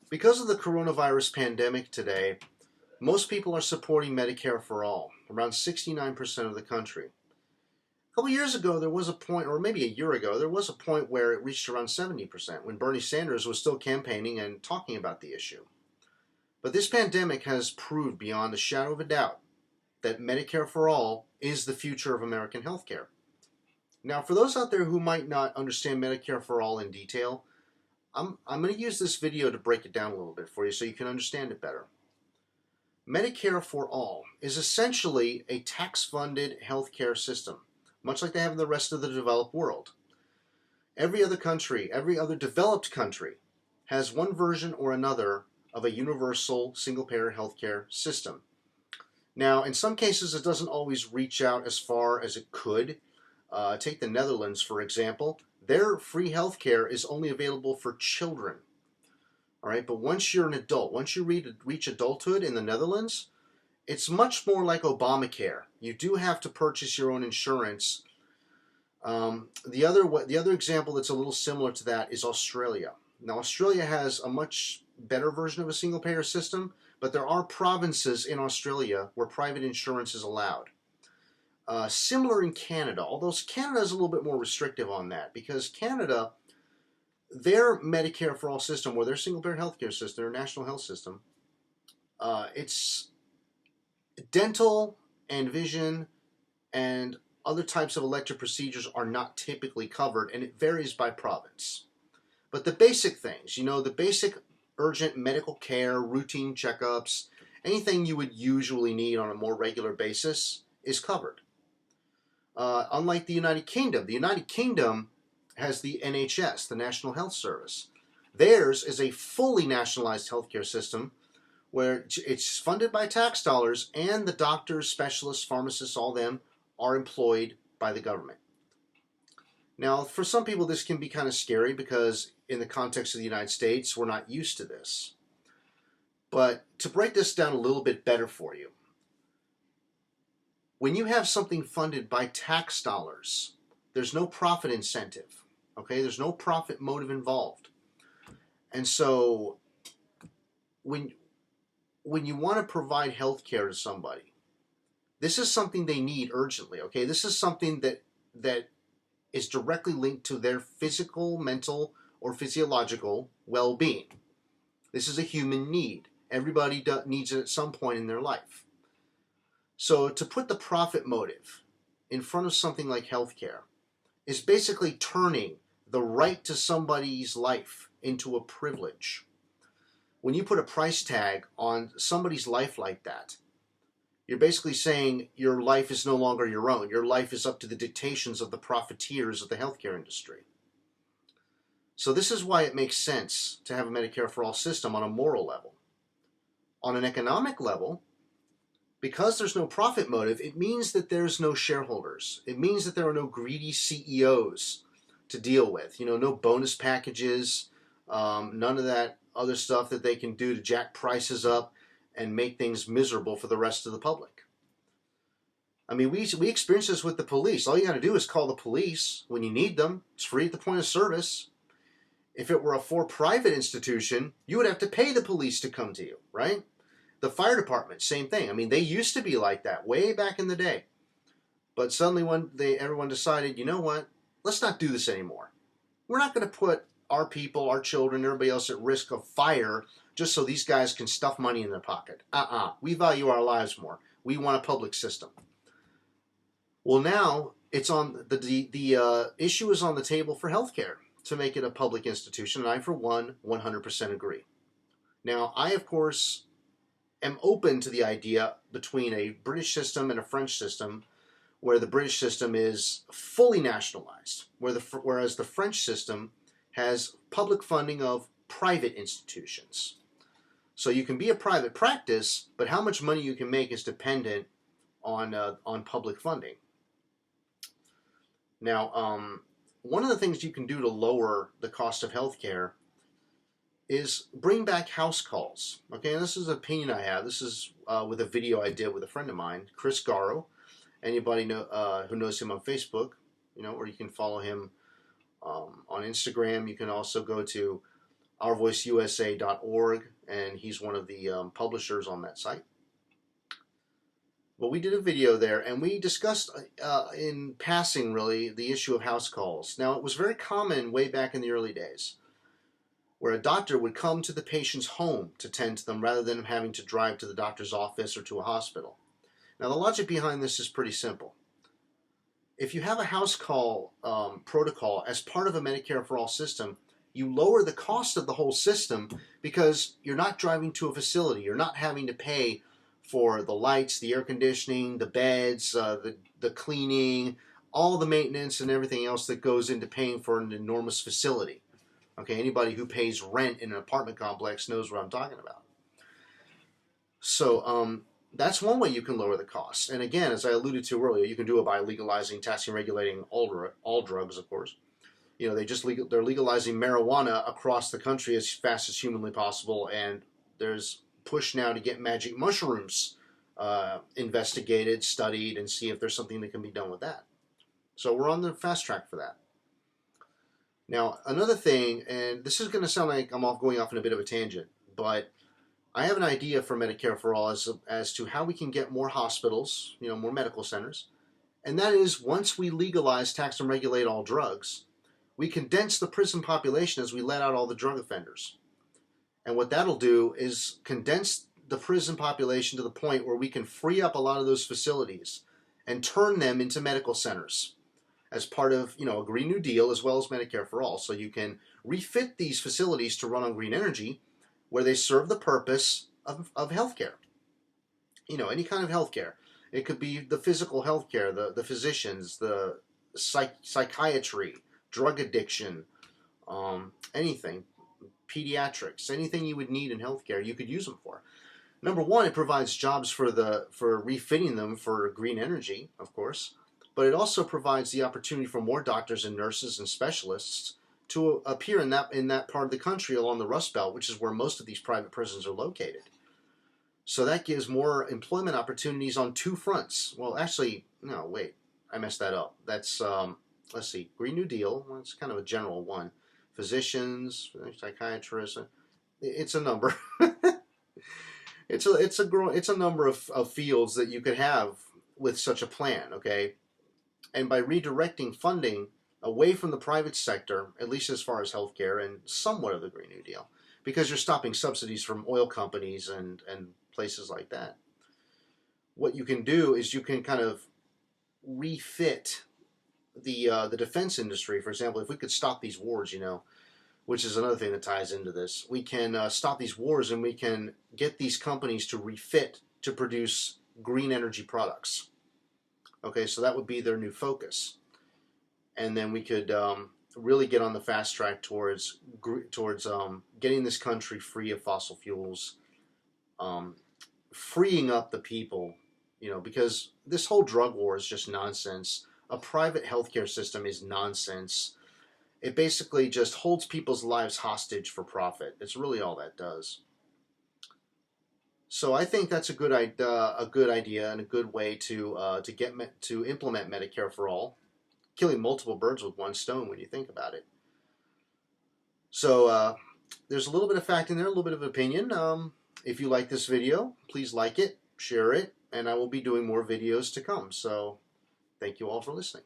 Because of the coronavirus pandemic today, most people are supporting Medicare for all, around 69% of the country. A couple years ago, there was a point, or maybe a year ago, there was a point where it reached around 70% when Bernie Sanders was still campaigning and talking about the issue. But this pandemic has proved beyond a shadow of a doubt that Medicare for all is the future of American healthcare. Now, for those out there who might not understand Medicare for all in detail, I'm going to use this video to break it down a little bit for you so you can understand it better. Medicare for all is essentially a tax-funded healthcare system, much like they have in the rest of the developed world. Every other country, every other developed country, has one version or another of a universal single-payer healthcare system. Now, in some cases, it doesn't always reach out as far as it could. Take the Netherlands, for example. Their free healthcare is only available for children. All right, but once you're an adult, once you reach adulthood in the Netherlands, it's much more like Obamacare. You do have to purchase your own insurance. The other example that's a little similar to that is Australia. Now, Australia has a much better version of a single-payer system, but there are provinces in Australia where private insurance is allowed. Similar in Canada, although Canada is a little bit more restrictive on that, because Canada, their Medicare for all system, or their single-payer healthcare system, their national health system, it's dental and vision and other types of elective procedures are not typically covered, and it varies by province. But the basic things, the basic urgent medical care, routine checkups, anything you would usually need on a more regular basis is covered. Unlike the United Kingdom has the NHS, the National Health Service. Theirs is a fully nationalized healthcare system where it's funded by tax dollars, and the doctors, specialists, pharmacists, all them are employed by the government. Now, for some people, this can be kind of scary because in the context of the United States, we're not used to this. But to break this down a little bit better for you, when you have something funded by tax dollars, there's no profit incentive, okay? There's no profit motive involved. And so when you want to provide health care to somebody, this is something they need urgently, okay? This is something that is directly linked to their physical, mental, or physiological well-being. This is a human need. Everybody needs it at some point in their life. So to put the profit motive in front of something like healthcare is basically turning the right to somebody's life into a privilege. When you put a price tag on somebody's life like that, you're basically saying your life is no longer your own. Your life is up to the dictations of the profiteers of the healthcare industry. So this is why it makes sense to have a Medicare for all system on a moral level. On an economic level, because there's no profit motive, it means that there's no shareholders. It means that there are no greedy CEOs to deal with. No bonus packages, none of that other stuff that they can do to jack prices up and make things miserable for the rest of the public. I mean, we experience this with the police. All you got to do is call the police when you need them. It's free at the point of service. If it were a for-private institution, you would have to pay the police to come to you, right? The fire department, same thing. I mean, they used to be like that way back in the day. But suddenly everyone decided, you know what? Let's not do this anymore. We're not going to put our people, our children, everybody else at risk of fire just so these guys can stuff money in their pocket. We value our lives more. We want a public system. Well, now it's on the issue is on the table for healthcare to make it a public institution, and I, for one, 100% agree. Now, I, of course, am open to the idea between a British system and a French system, where the British system is fully nationalized, whereas the French system has public funding of private institutions. So you can be a private practice, but how much money you can make is dependent on public funding. Now, one of the things you can do to lower the cost of healthcare is bring back house calls. Okay, and this is an opinion I have. This is with a video I did with a friend of mine, Chris Garrow. Anybody who knows him on Facebook, or you can follow him on Instagram. You can also go to ourvoiceusa.org, and he's one of the publishers on that site. Well, we did a video there, and we discussed in passing, really, the issue of house calls. Now, it was very common way back in the early days, where a doctor would come to the patient's home to tend to them rather than having to drive to the doctor's office or to a hospital. Now, the logic behind this is pretty simple. If you have a house call protocol as part of a Medicare for All system, you lower the cost of the whole system because you're not driving to a facility. You're not having to pay for the lights, the air conditioning, the beds, the cleaning, all the maintenance and everything else that goes into paying for an enormous facility. Okay, anybody who pays rent in an apartment complex knows what I'm talking about. So that's one way you can lower the costs. And again, as I alluded to earlier, you can do it by legalizing, taxing, regulating all drugs, of course. You know, they're legalizing marijuana across the country as fast as humanly possible, and there's push now to get magic mushrooms investigated, studied, and see if there's something that can be done with that. So we're on the fast track for that. Now, another thing, and this is going to sound like I'm going off in a bit of a tangent, but I have an idea for Medicare for All as to how we can get more hospitals, more medical centers, and that is once we legalize, tax, and regulate all drugs, we condense the prison population as we let out all the drug offenders. And what that'll do is condense the prison population to the point where we can free up a lot of those facilities and turn them into medical centers as part of, a Green New Deal as well as Medicare for All. So you can refit these facilities to run on green energy where they serve the purpose of healthcare. Any kind of healthcare. It could be the physical healthcare, the physicians, the psychiatry, drug addiction, anything, pediatrics, anything you would need in healthcare, you could use them for. Number one, it provides jobs for refitting them for green energy, of course, but it also provides the opportunity for more doctors and nurses and specialists to appear in that part of the country along the Rust Belt, which is where most of these private prisons are located. So that gives more employment opportunities on two fronts. Well, actually, no, wait, I messed that up. That's let's see, Green New Deal. Well, it's kind of a general one. Physicians, psychiatrists. It's a number. it's a number of fields that you could have with such a plan. Okay, and by redirecting funding away from the private sector, at least as far as healthcare and somewhat of the Green New Deal, because you're stopping subsidies from oil companies and places like that. What you can do is you can kind of refit the defense industry. For example, if we could stop these wars, which is another thing that ties into this, we can stop these wars and we can get these companies to refit to produce green energy products. Okay, so that would be their new focus. And then we could really get on the fast track towards getting this country free of fossil fuels, freeing up the people, because this whole drug war is just nonsense. A private healthcare system is nonsense. It basically just holds people's lives hostage for profit. It's really all that does. So I think that's a good idea and a good way to implement Medicare for All, killing multiple birds with one stone when you think about it. So there's a little bit of fact in there, a little bit of opinion. If you like this video, please like it, share it, and I will be doing more videos to come. So thank you all for listening.